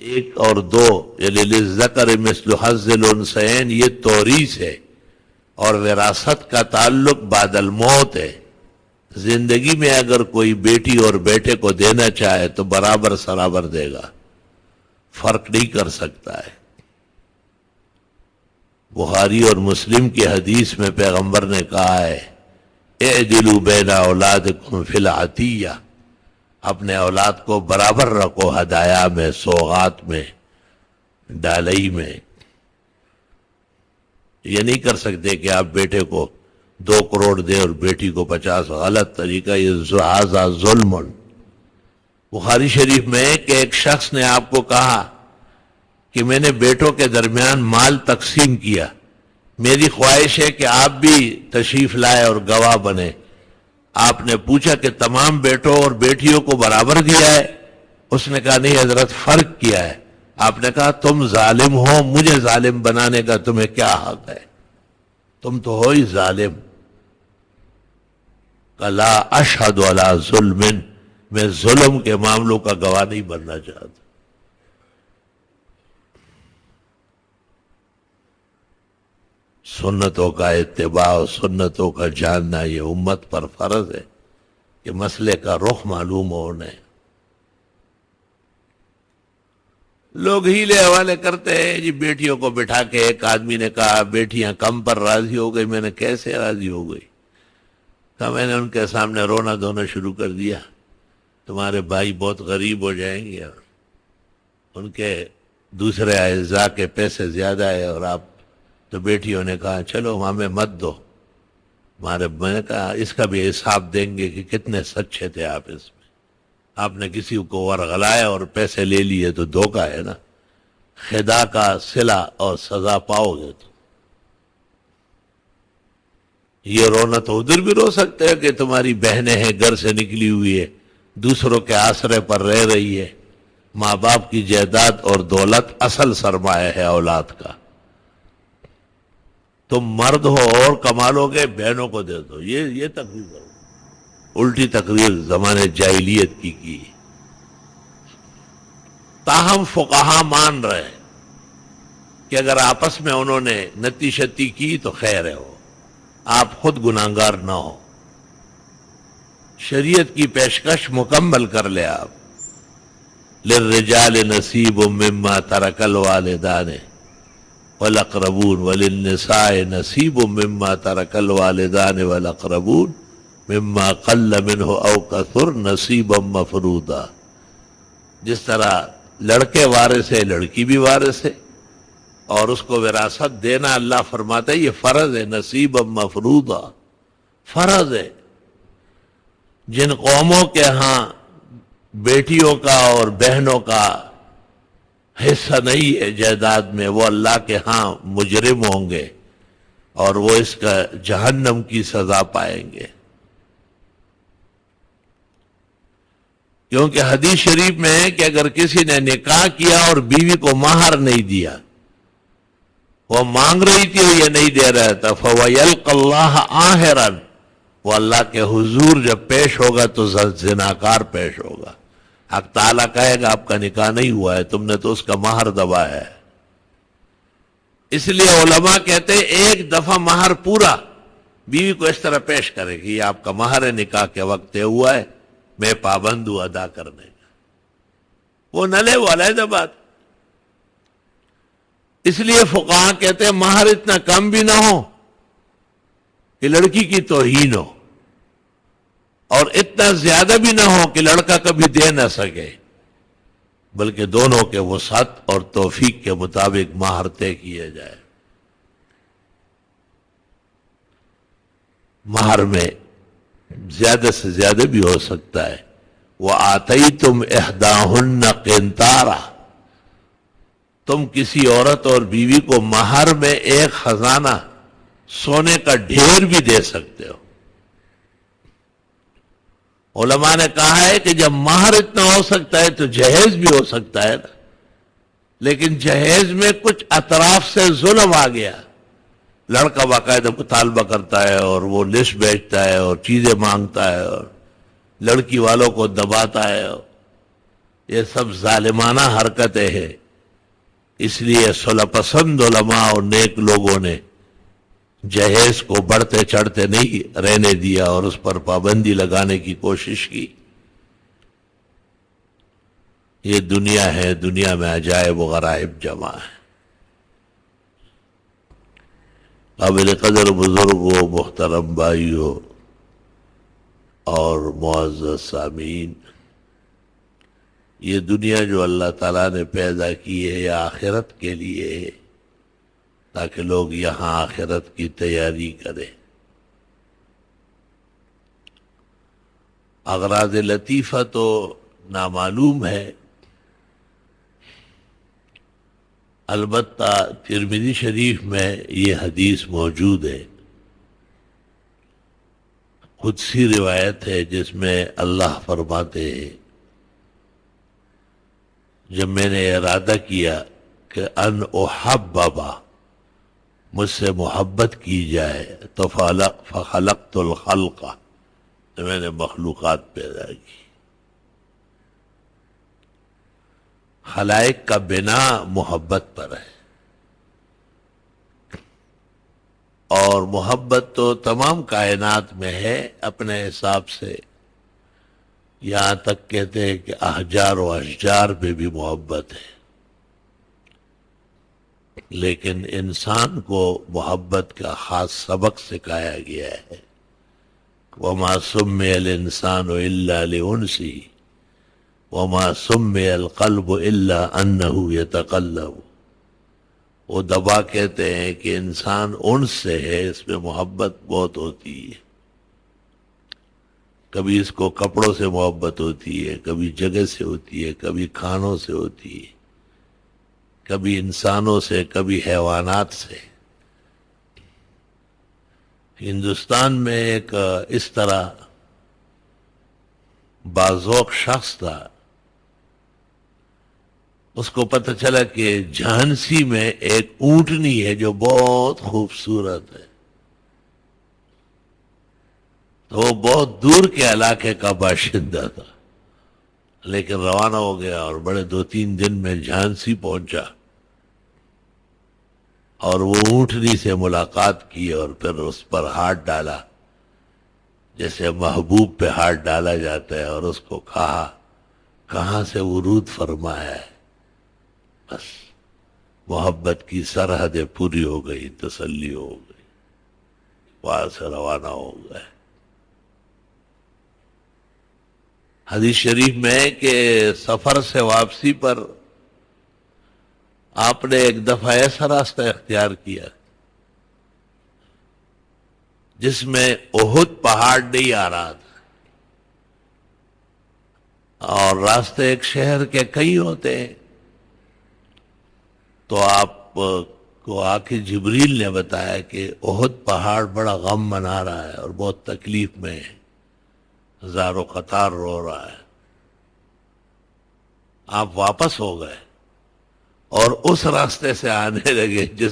ایک اور دو یعنی للذکر مثل حظ الانثیین یہ توریث ہے، اور وراثت کا تعلق بعد الموت ہے۔ زندگی میں اگر کوئی بیٹی اور بیٹے کو دینا چاہے تو برابر سرابر دے گا، فرق نہیں کر سکتا ہے۔ بخاری اور مسلم کی حدیث میں پیغمبر نے کہا ہے اعدلوا بین اولادکم فی العطیہ، اپنے اولاد کو برابر رکھو ہدایہ میں، سوغات میں، ڈالئی میں۔ یہ نہیں کر سکتے کہ آپ بیٹے کو 2 کروڑ دیں اور بیٹی کو 50، غلط طریقہ، یہ ھذا ظلم۔ بخاری شریف میں کہ ایک شخص نے آپ کو کہا کہ میں نے بیٹوں کے درمیان مال تقسیم کیا، میری خواہش ہے کہ آپ بھی تشریف لائے اور گواہ بنے۔ آپ نے پوچھا کہ تمام بیٹوں اور بیٹیوں کو برابر دیا ہے؟ اس نے کہا نہیں حضرت، فرق کیا ہے۔ آپ نے کہا تم ظالم ہو، مجھے ظالم بنانے کا تمہیں کیا حق ہے؟ تم تو ہو ہی ظالم۔ لا اشہد علی ظلم، میں ظلم کے معاملوں کا گواہ نہیں بننا چاہتا۔ سنتوں کا اتباع و سنتوں کا جاننا یہ امت پر فرض ہے کہ مسئلے کا رخ معلوم ہو انہیں۔ لوگ ہیلے حوالے کرتے ہیں جی بیٹیوں کو بٹھا کے، ایک آدمی نے کہا بیٹیاں کم پر راضی ہو گئی۔ میں نے کیسے راضی ہو گئی؟ کہا میں نے ان کے سامنے رونا دھونا شروع کر دیا، تمہارے بھائی بہت غریب ہو جائیں گے اور ان کے دوسرے اعزاء کے پیسے زیادہ ہے، اور آپ تو بیٹیوں نے کہا چلو ہمیں مت دو ہمارے۔ میں نے کہا اس کا بھی حساب دیں گے کہ کتنے سچے تھے آپ اس میں۔ آپ نے کسی کو ورغلایا اور پیسے لے لیے تو دھوکہ ہے نا، خدا کا صلہ اور سزا پاؤ گے۔ تو یہ رونا تو ادھر بھی رو سکتے ہیں کہ تمہاری بہنیں ہیں، گھر سے نکلی ہوئی ہے، دوسروں کے آسرے پر رہ رہی ہے۔ ماں باپ کی جائیداد اور دولت اصل سرمایہ ہے اولاد کا۔ تم مرد ہو اور کما لو گے، بہنوں کو دے دو۔ یہ تقریر کرو، الٹی تقریر زمانے جاہلیت کی۔ تاہم فقہا مان رہے کہ اگر آپس میں انہوں نے نتی شتی کی تو خیر ہے، ہو آپ خود گناہگار نہ ہو۔ شریعت کی پیشکش مکمل کر لے آپ۔ للرجال نصیب مما ترک الوالدان والاقربون وللنساء نصیب مما ترک الوالدان والاقربون مما قل منہ او کثر نصیبا مفروضا۔ جس طرح لڑکے وارث ہے، لڑکی بھی وارث ہے، اور اس کو وراثت دینا اللہ فرماتا ہے یہ فرض ہے، نصیبا مفروضا، فرض ہے۔ جن قوموں کے ہاں بیٹیوں کا اور بہنوں کا حصہ نہیں ہے جائیداد میں، وہ اللہ کے ہاں مجرم ہوں گے اور وہ اس کا جہنم کی سزا پائیں گے۔ کیونکہ حدیث شریف میں ہے کہ اگر کسی نے نکاح کیا اور بیوی کو مہر نہیں دیا، وہ مانگ رہی تھی اور یہ نہیں دے رہا تھا، فَوَيَلْقَ اللَّهَ آخِرًا، وہ اللہ کے حضور جب پیش ہوگا تو زناکار پیش ہوگا۔ حق تعالیٰ کہے گا آپ کا نکاح نہیں ہوا ہے، تم نے تو اس کا مہر دبایا ہے۔ اس لیے علماء کہتے ہیں ایک دفعہ مہر پورا بیوی کو اس طرح پیش کرے کہ یہ آپ کا مہر ہے، نکاح کے وقت طے ہوا ہے، میں پابند ہوں ادا کرنے کا۔ وہ نہ لے وہ علیحدہ بات۔ اس لیے فقہاء کہتے ہیں مہر اتنا کم بھی نہ ہو کہ لڑکی کی توہین ہو، اور اتنا زیادہ بھی نہ ہو کہ لڑکا کبھی دے نہ سکے، بلکہ دونوں کے وسعت اور توفیق کے مطابق مہر طے کیا جائے۔ مہر میں زیادہ سے زیادہ بھی ہو سکتا ہے۔ وَآتَيْتُمْ إِحْدَاهُنَّ قِنْطَارًا، تم کسی عورت اور بیوی کو مہر میں ایک خزانہ سونے کا ڈھیر بھی دے سکتے ہو۔ علماء نے کہا ہے کہ جب مہر اتنا ہو سکتا ہے تو جہیز بھی ہو سکتا ہے نا، لیکن جہیز میں کچھ اطراف سے ظلم آ گیا، لڑکا باقاعدہ مطالبہ کرتا ہے اور وہ لسٹ بیچتا ہے اور چیزیں مانگتا ہے اور لڑکی والوں کو دباتا ہے، یہ سب ظالمانہ حرکتیں ہیں. اس لیے صلح پسند علماء اور نیک لوگوں نے جہیز کو بڑھتے چڑھتے نہیں رہنے دیا اور اس پر پابندی لگانے کی کوشش کی. یہ دنیا ہے، دنیا میں عجائب و غرائب جمع ہے. قابل قدر بزرگوں، محترم بھائیوں اور معزز سامعین، یہ دنیا جو اللہ تعالیٰ نے پیدا کی ہے یہ آخرت کے لیے ہے، تاکہ لوگ یہاں آخرت کی تیاری کریں. اغراض لطیفہ تو نامعلوم ہے، البتہ ترمذی شریف میں یہ حدیث موجود ہے، قدسی روایت ہے، جس میں اللہ فرماتے ہیں جب میں نے ارادہ کیا کہ ان احببا، مجھ سے محبت کی جائے، تو فخلقت الخلق، تو میں نے مخلوقات پیدا کی. خلائق کا بنا محبت پر ہے، اور محبت تو تمام کائنات میں ہے اپنے حساب سے. یہاں تک کہتے ہیں کہ احجار و اشجار پہ بھی محبت ہے، لیکن انسان کو محبت کا خاص سبق سکھایا گیا ہے. وَمَا سُمِّيَ الْإِنسَانُ إِلَّا لِأُنْسِهِ وَمَا سُمِّيَ الْقَلْبُ إِلَّا أَنَّهُ يَتَقَلَّبُ. وہ دبا کہتے ہیں کہ انسان انس سے ہے، اس میں محبت بہت ہوتی ہے. کبھی اس کو کپڑوں سے محبت ہوتی ہے، کبھی جگہ سے ہوتی ہے، کبھی کھانوں سے ہوتی ہے، کبھی انسانوں سے، کبھی حیوانات سے. ہندوستان میں ایک اس طرح باذوق شخص تھا، اس کو پتہ چلا کہ جھانسی میں ایک اونٹنی ہے جو بہت خوبصورت ہے. تو وہ بہت دور کے علاقے کا باشندہ تھا، لیکن روانہ ہو گیا اور بڑے 2-3 دن میں جھانسی پہنچا اور وہ اونٹنی سے ملاقات کی اور پھر اس پر ہاتھ ڈالا جیسے محبوب پہ ہاتھ ڈالا جاتا ہے، اور اس کو کہا کہاں سے ورود فرمایا ہے. بس محبت کی سرحدیں پوری ہو گئی، تسلی ہو گئی، وہاں سے روانہ ہو گئے. حدیث شریف میں ہے کہ سفر سے واپسی پر آپ نے ایک دفعہ ایسا راستہ اختیار کیا جس میں احد پہاڑ نہیں آ رہا تھا، اور راستے ایک شہر کے کئی ہوتے ہیں. تو آپ کو آ کے جبریل نے بتایا کہ احد پہاڑ بڑا غم منا رہا ہے اور بہت تکلیف میں ہے، ہزاروں قطار رو رہا ہے. آپ واپس ہو گئے اور اس راستے سے آنے لگے جس